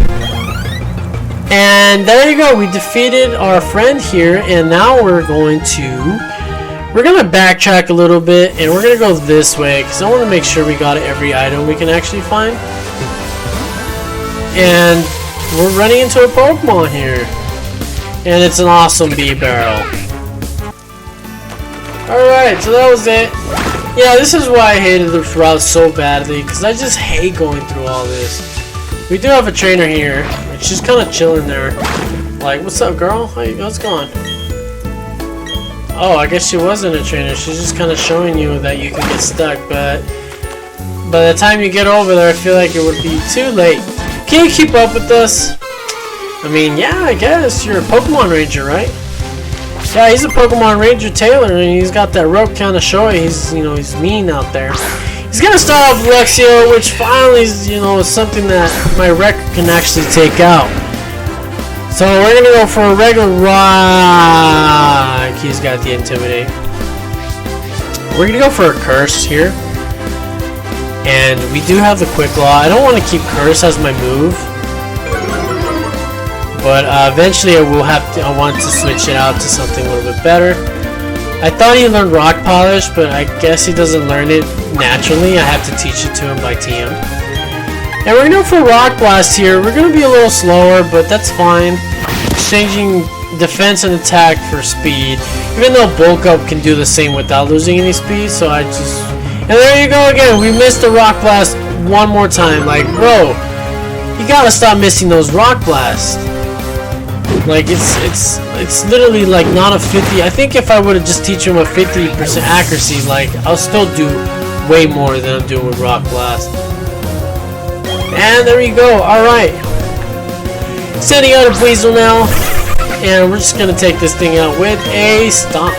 And there you go. We defeated our friend here, and now we're going to backtrack a little bit, and we're gonna go this way because I want to make sure we got every item we can actually find. And we're running into a Pokemon here, and it's an awesome B-Barrel. Alright, so that was it. Yeah, this is why I hated the route so badly, because I just hate going through all this. We do have a trainer here. She's kind of chilling there. Like, what's up, girl? How's it going? Oh, I guess she wasn't a trainer. She's just kind of showing you that you can get stuck, but by the time you get over there, I feel like it would be too late. Can you keep up with us? I mean, yeah, I guess. You're a Pokemon Ranger, right? Yeah, he's a Pokemon Ranger Taylor, and he's got that rope kind of showing he's, he's mean out there. He's gonna start off Luxio, which finally is, is something that my record can actually take out. So we're gonna go for a regular rock. He's got the Intimidate. We're gonna go for a Curse here. And we do have the Quick Law. I don't want to keep Curse as my move. But eventually I want to switch it out to something a little bit better. I thought he learned Rock Polish, but I guess he doesn't learn it naturally. I have to teach it to him by TM. And we're going to go for Rock Blast here. We're going to be a little slower, but that's fine. Exchanging defense and attack for speed. Even though Bulk Up can do the same without losing any speed, so I just... And there you go again. We missed the Rock Blast one more time. Like, bro, you gotta stop missing those Rock Blasts. Like, it's literally like not a 50. I think if I would have just teach him a 50% accuracy, like, I'll still do way more than I'm doing with Rock Blast. And there you go. Alright. Sending out a Weasel now. And we're just gonna take this thing out with a Stomp.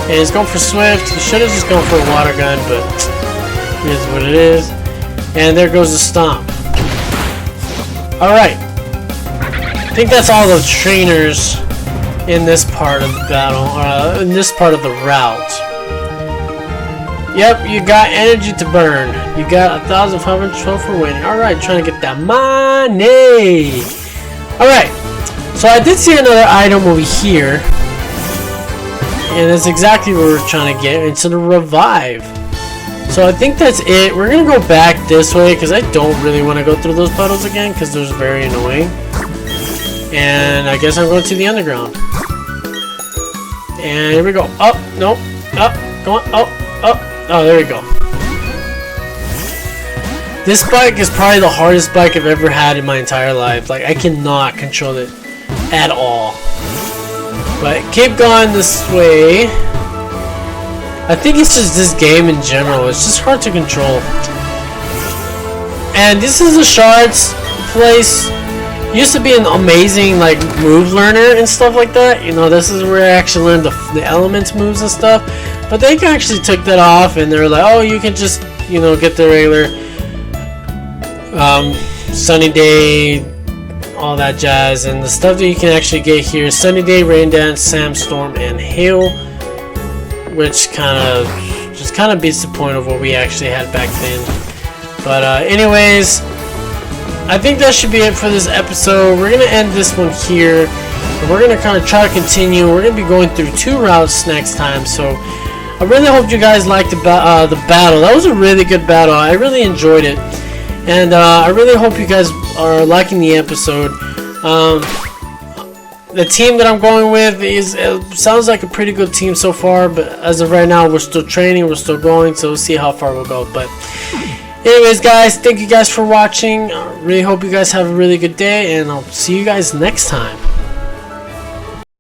And he's going for Swift. He should have just gone for a Water Gun, but here's what it is. And there goes the Stomp. Alright. I think that's all the trainers in this part of the battle, in this part of the route. Yep, you got energy to burn. You got 1,512 for winning. Alright, trying to get that money. Alright, so I did see another item over here. And that's exactly what we're trying to get. It's a Revive. So I think that's it. We're going to go back this way because I don't really want to go through those puddles again because those are very annoying. And I guess I'm going to the underground. And here we go. Up, nope, up, go on, up, up. Oh, there we go. This bike is probably the hardest bike I've ever had in my entire life. Like, I cannot control it at all. But keep going this way. I think it's just this game in general. It's just hard to control. And this is a shards place. Used to be an amazing like move learner and stuff like that. This is where I actually learned the elements moves and stuff. But they actually took that off, and they're like, oh, you can just get the regular Sunny Day, all that jazz, and the stuff that you can actually get here: Sunny Day, Rain Dance, Sandstorm, and Hail, which kind of beats the point of what we actually had back then. But anyways, I think that should be it for this episode. We're gonna end this one here. We're gonna kind of try to continue. We're gonna be going through 2 routes next time. So I really hope you guys liked the battle. That was a really good battle. I really enjoyed it, and I really hope you guys are liking the episode. The team that I'm going with sounds like a pretty good team so far, but as of right now, we're still training, we're still going, so we'll see how far we'll go. But anyways, guys, thank you guys for watching. I really hope you guys have a really good day, and I'll see you guys next time.